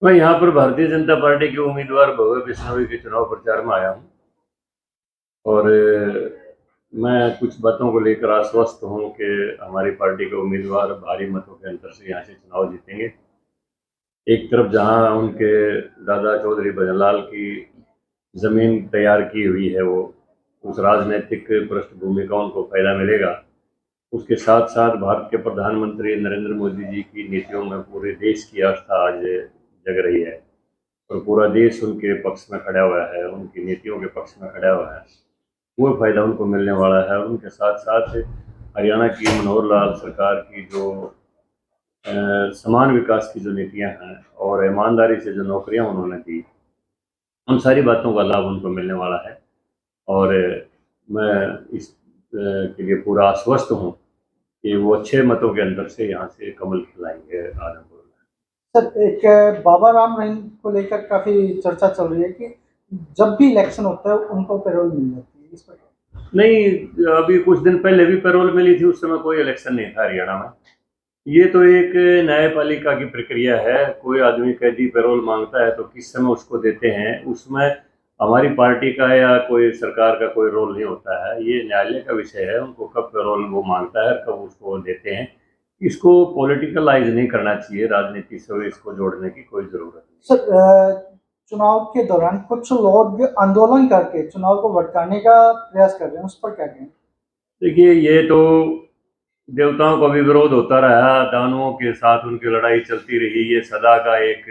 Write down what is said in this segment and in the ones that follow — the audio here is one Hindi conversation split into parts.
मैं यहाँ पर भारतीय जनता पार्टी के उम्मीदवार भव्य बिश्नोई के चुनाव प्रचार में आया हूँ और मैं कुछ बातों को लेकर आश्वस्त हूँ कि हमारी पार्टी के उम्मीदवार भारी मतों के अंतर से यहाँ से चुनाव जीतेंगे। एक तरफ जहाँ उनके दादा चौधरी भजनलाल की ज़मीन तैयार की हुई है, वो उस राजनीतिक पृष्ठभूमि का उनको फायदा मिलेगा। उसके साथ साथ भारत के प्रधानमंत्री नरेंद्र मोदी जी की नीतियों में पूरे देश की आस्था आज जग रही है और पूरा देश उनके पक्ष में खड़ा हुआ है, उनकी नीतियों के पक्ष में खड़ा हुआ है। वो फ़ायदा उनको मिलने वाला है और उनके साथ साथ हरियाणा की मनोहर लाल सरकार की जो समान विकास की जो नीतियां हैं और ईमानदारी से जो नौकरियां उन्होंने दी, उन सारी बातों का लाभ उनको मिलने वाला है। और मैं इस के लिए पूरा आश्वस्त हूँ कि वो अच्छे मतों के अंतर से यहाँ से कमल खिलाएंगे आदमपुर में। सर, एक बाबा राम रहीम को लेकर काफी चर्चा चल रही है कि जब भी इलेक्शन होता है उनको पैरोल मिल जाती है, इस पर नहीं, अभी कुछ दिन पहले भी पैरोल मिली थी, उस समय कोई इलेक्शन नहीं था हरियाणा में। ये तो एक न्यायपालिका की प्रक्रिया है। कोई आदमी कैदी पैरोल मांगता है तो किस समय उसको देते हैं, उसमें हमारी पार्टी का या कोई सरकार का कोई रोल नहीं होता है। ये न्यायालय का विषय है, उनको कब पैरोल वो मांगता है, कब उसको देते हैं। इसको पॉलिटिकलाइज नहीं करना चाहिए, राजनीति से इसको जोड़ने की कोई ज़रूरत नहीं। सर, चुनाव के दौरान कुछ लोग आंदोलन करके चुनाव को भटकाने का प्रयास कर रहे हैं, उस पर क्या कहें? देखिए, ये तो देवताओं का भी विरोध होता रहा, दानवों के साथ उनकी लड़ाई चलती रही। ये सदा का एक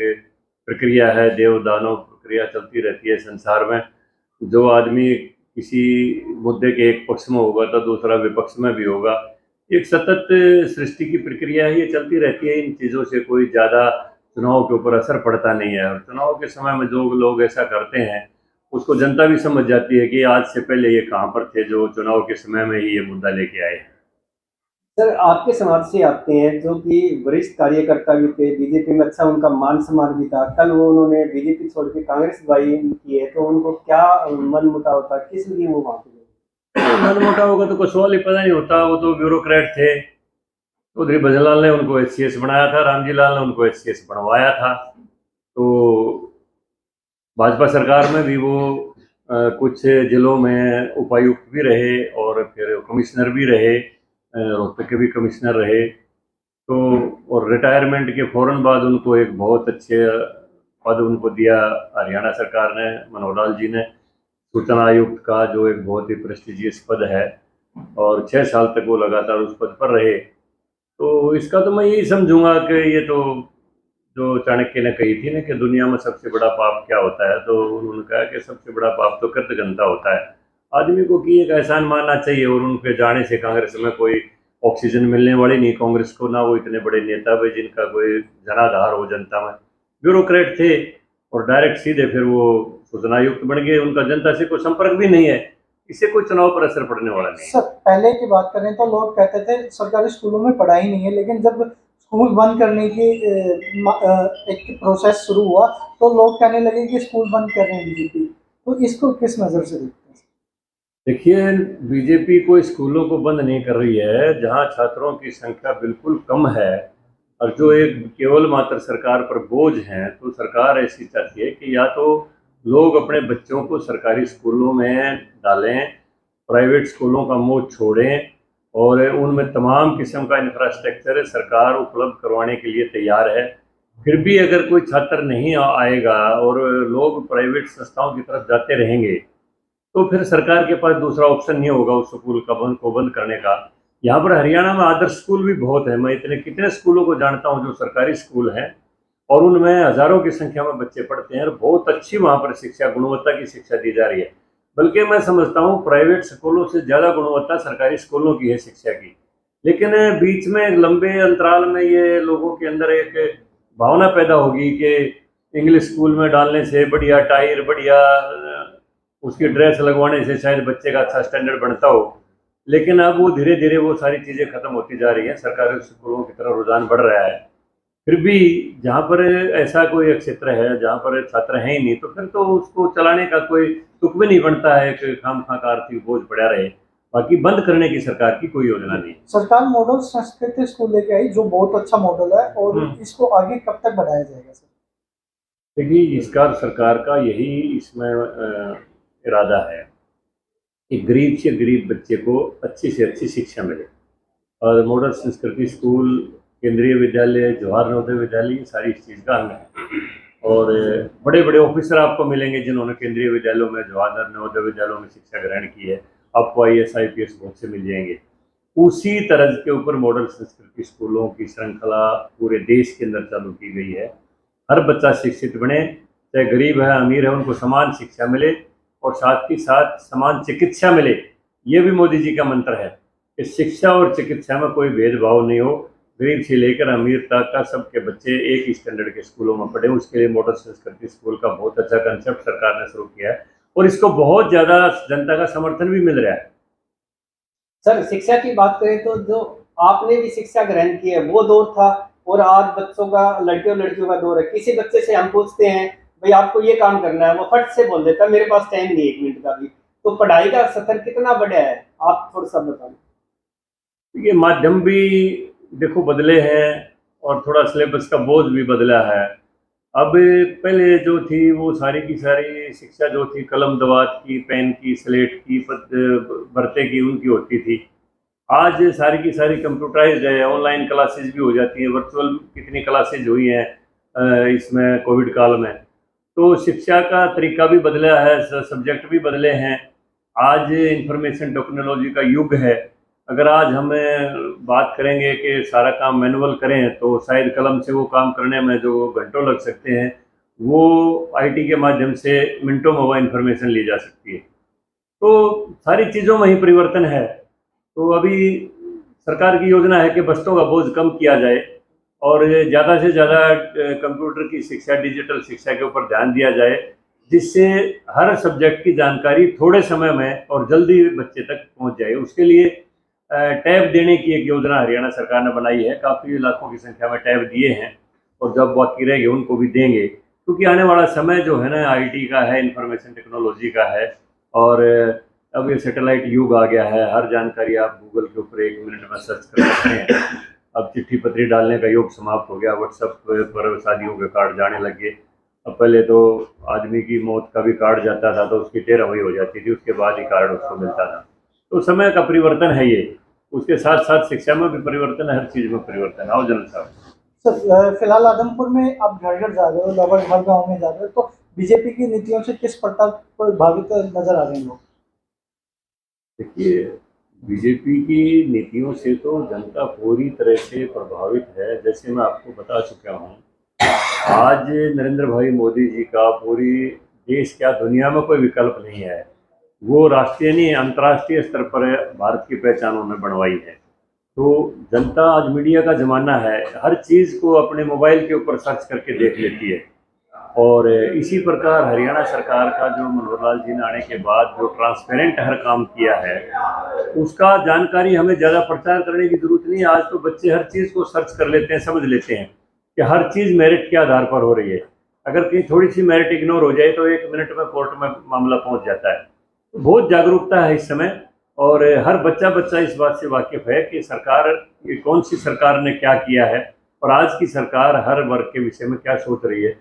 प्रक्रिया है, देव दानव प्रक्रिया चलती रहती है संसार में। जो आदमी किसी मुद्दे के एक पक्ष में होगा तो दूसरा विपक्ष में भी होगा। एक सतत सृष्टि की प्रक्रिया है, ये चलती रहती है। इन चीज़ों से कोई ज़्यादा चुनाव के ऊपर असर पड़ता नहीं है और चुनाव के समय में जो लोग ऐसा करते हैं उसको जनता भी समझ जाती है कि आज से पहले ये कहाँ पर थे जो चुनाव के समय में ही ये मुद्दा लेके आए हैं। सर, आपके समाज से आते हैं जो कि वरिष्ठ कार्यकर्ता भी थे, बीजेपी में अच्छा उनका मान सम्मान भी था। कल वो उन्होंने बीजेपी छोड़ के कांग्रेस ज्वाइन की है, तो उनको क्या मन मुटाव था, किस लिए वो वहां पे गए? मन मोटा होगा तो कोई सवाल ही पता नहीं होता। वो तो ब्यूरोक्रेट थे। चौधरी भजनलाल ने उनको एचसीएस बनाया था, रामजी लाल ने उनको एचसीएस बनवाया था। तो भाजपा सरकार में भी वो कुछ जिलों में उपायुक्त भी रहे और फिर कमिश्नर भी रहे, रोहतक के भी कमिश्नर रहे। तो और रिटायरमेंट के फ़ौरन बाद उनको एक बहुत अच्छे पद उनको दिया हरियाणा सरकार ने, मनोहर लाल जी ने, सूचना आयुक्त का, जो एक बहुत ही प्रेस्टिजियस पद है। और 6 साल तक वो लगातार उस पद पर रहे। तो इसका तो मैं यही समझूंगा कि ये तो जो चाणक्य ने कही थी ना कि दुनिया में सबसे बड़ा पाप क्या होता है, तो उन्होंने कहा कि सबसे बड़ा पाप तो कृतघ्नता होता है। आदमी को कि एक एहसान मानना चाहिए और उनके जाने से कांग्रेस में कोई ऑक्सीजन मिलने वाली नहीं कांग्रेस को, ना वो इतने बड़े नेता भी जिनका कोई जनाधार हो जनता में। ब्यूरोक्रेट थे और डायरेक्ट सीधे फिर वो सूचनायुक्त बन गए। उनका जनता से कोई संपर्क भी नहीं है, इससे कोई चुनाव पर असर पड़ने वाला नहीं है। सर, पहले की बात करें तो लोग कहते थे सरकारी स्कूलों में पढ़ाई नहीं है, लेकिन जब स्कूल बंद करने की एक प्रोसेस शुरू हुआ तो लोग कहने लगे कि स्कूल बंद कर रहे हैं बीजेपी। तो इसको किस नज़र से देखते हैं? देखिए, बीजेपी कोई स्कूलों को बंद नहीं कर रही है। जहाँ छात्रों की संख्या बिल्कुल कम है और जो एक केवल मात्र सरकार पर बोझ हैं, तो सरकार ऐसी चाहती है कि या तो लोग अपने बच्चों को सरकारी स्कूलों में डालें, प्राइवेट स्कूलों का मोह छोड़ें और उनमें तमाम किस्म का इंफ्रास्ट्रक्चर सरकार उपलब्ध करवाने के लिए तैयार है। फिर भी अगर कोई छात्र नहीं आएगा और लोग प्राइवेट संस्थाओं की तरफ जाते रहेंगे, तो फिर सरकार के पास दूसरा ऑप्शन नहीं होगा उस स्कूल का बंद करने का। यहाँ पर हरियाणा में आदर्श स्कूल भी बहुत है। मैं इतने कितने स्कूलों को जानता हूँ जो सरकारी स्कूल हैं और उनमें हज़ारों की संख्या में बच्चे पढ़ते हैं और बहुत अच्छी वहाँ पर शिक्षा, गुणवत्ता की शिक्षा दी जा रही है। बल्कि मैं समझता हूँ प्राइवेट स्कूलों से ज़्यादा गुणवत्ता सरकारी स्कूलों की है शिक्षा की। लेकिन बीच में एक लंबे अंतराल में ये लोगों के अंदर एक भावना पैदा होगी कि इंग्लिश स्कूल में डालने से बढ़िया टायर, बढ़िया उसकी ड्रेस लगवाने से शायद बच्चे का अच्छा स्टैंडर्ड बनता हो। लेकिन अब वो धीरे धीरे वो सारी चीज़ें खत्म होती जा रही हैं, सरकारी स्कूलों की तरफ रुझान बढ़ रहा है। फिर भी जहाँ पर ऐसा कोई एक क्षेत्र है जहाँ पर छात्र हैं ही नहीं, तो फिर तो उसको चलाने का कोई तुक भी नहीं बनता है कि खामखा का आर्थिक बोझ पड़ा रहे। बाकी बंद करने की सरकार की कोई योजना नहीं। सरकार मॉडल संस्कृत स्कूल लेके आई जो बहुत अच्छा मॉडल है, और है। इसको आगे कब तक बढ़ाया जाएगा सर? देखिए, इसका सरकार का यही इसमें इरादा है कि गरीब से गरीब बच्चे को अच्छी से अच्छी शिक्षा मिले। और मॉडल संस्कृति स्कूल, केंद्रीय विद्यालय, जवाहर नवोदय विद्यालय, ये सारी इस चीज़ का अंग है। और बड़े बड़े ऑफिसर आपको मिलेंगे जिन्होंने केंद्रीय विद्यालयों में, जवाहर नवोदय विद्यालयों में शिक्षा ग्रहण की है। आपको IAS IPS बहुत से मिल जाएंगे। उसी तरज के ऊपर मॉडल संस्कृति स्कूलों की श्रृंखला पूरे देश के अंदर चालू की गई है। हर बच्चा शिक्षित बने, चाहे गरीब है अमीर है, उनको समान शिक्षा मिले और साथ ही साथ समान चिकित्सा मिले। ये भी मोदी जी का मंत्र है कि शिक्षा और चिकित्सा में कोई भेदभाव नहीं हो, गरीब से लेकर अमीर तक का सबके बच्चे एक ही स्टैंडर्ड के स्कूलों में पढ़े। उसके लिए मॉडल संस्कृति स्कूल का बहुत अच्छा कंसेप्ट सरकार ने शुरू किया है और इसको बहुत ज़्यादा जनता का समर्थन भी मिल रहा है। सर, शिक्षा की बात करें तो जो आपने भी शिक्षा ग्रहण की है वो दौर था, और आज बच्चों का, लड़कियों लड़कियों का दौर है। किसी बच्चे से हम पूछते हैं भाई आपको ये काम करना है, वो फट से बोल देता है मेरे पास टाइम नहीं 1 मिनट का भी। तो पढ़ाई का स्तर कितना बढ़ा है, आप थोड़ा सा बताएं। ये माध्यम भी देखो बदले हैं और थोड़ा सिलेबस का बोझ भी बदला है। अब पहले जो थी वो सारी की सारी शिक्षा जो थी कलम दवात की, पेन की, स्लेट की, भरते की, उनकी होती थी। आज सारी की सारी कंप्यूटराइज्ड है, ऑनलाइन क्लासेस भी हो जाती हैं, वर्चुअल कितनी क्लासेज हुई हैं इसमें कोविड काल में। तो शिक्षा का तरीका भी बदला है, सब्जेक्ट भी बदले हैं। आज इंफॉर्मेशन टेक्नोलॉजी का युग है। अगर आज हमें बात करेंगे कि सारा काम मैनुअल करें तो शायद कलम से वो काम करने में जो घंटों लग सकते हैं, वो IT के माध्यम से मिनटों में वो इन्फॉर्मेशन ली जा सकती है। तो सारी चीज़ों में ही परिवर्तन है। तो अभी सरकार की योजना है कि बस्तों का बोझ कम किया जाए और ज़्यादा से ज़्यादा कंप्यूटर की शिक्षा, डिजिटल शिक्षा के ऊपर ध्यान दिया जाए, जिससे हर सब्जेक्ट की जानकारी थोड़े समय में और जल्दी बच्चे तक पहुंच जाए। उसके लिए टैब देने की एक योजना हरियाणा सरकार ने बनाई है। काफ़ी लाखों की संख्या में टैब दिए हैं और जब बाकी रहेंगे उनको भी देंगे, क्योंकि आने वाला समय जो है ना IT का है, इंफॉर्मेशन टेक्नोलॉजी का है। और अब ये सैटेलाइट युग आ गया है, हर जानकारी आप गूगल के ऊपर 1 मिनट में सर्च कर सकते हैं। अब चिट्ठी पत्री डालने का युग समाप्त हो गया, व्हाट्सएप पर शादियों के कार्ड जाने लग गए। अब पहले तो आदमी की मौत का भी कार्ड जाता था तो उसकी 13वीं हो जाती थी, उसके बाद ही कार्ड उसको मिलता था। तो समय का परिवर्तन है ये, उसके साथ साथ शिक्षा में भी परिवर्तन है, हर चीज़ में परिवर्तन है। आओ जनरल साहब। सर, फिलहाल आदमपुर में आप घर घर जा रहे हो, लगभग हर गांव में जा रहे हो, तो बीजेपी की नीतियों से किस प्रकार प्रभावित नजर आ रहे हैं लोग? देखिए, बीजेपी की नीतियों से तो जनता पूरी तरह से प्रभावित है। जैसे मैं आपको बता चुका हूँ, आज नरेंद्र भाई मोदी जी का पूरी देश क्या दुनिया में कोई विकल्प नहीं है। वो राष्ट्रीय नहीं, अंतर्राष्ट्रीय स्तर पर भारत की पहचान उन्होंने बनवाई है। तो जनता, आज मीडिया का ज़माना है, हर चीज़ को अपने मोबाइल के ऊपर सर्च करके देख लेती है। और इसी प्रकार हरियाणा सरकार का जो मनोहर लाल जी ने आने के बाद जो ट्रांसपेरेंट हर काम किया है, उसका जानकारी हमें ज़्यादा प्रचार करने की ज़रूरत नहीं है। आज तो बच्चे हर चीज़ को सर्च कर लेते हैं, समझ लेते हैं कि हर चीज़ मेरिट के आधार पर हो रही है। अगर कहीं थोड़ी सी मेरिट इग्नोर हो जाए तो 1 मिनट में कोर्ट में मामला पहुंच जाता है। तो बहुत जागरूकता है इस समय और हर बच्चा इस बात से वाकिफ़ है कि सरकार, ये कौन सी सरकार ने क्या किया है और आज की सरकार हर वर्ग के विषय में क्या सोच रही है।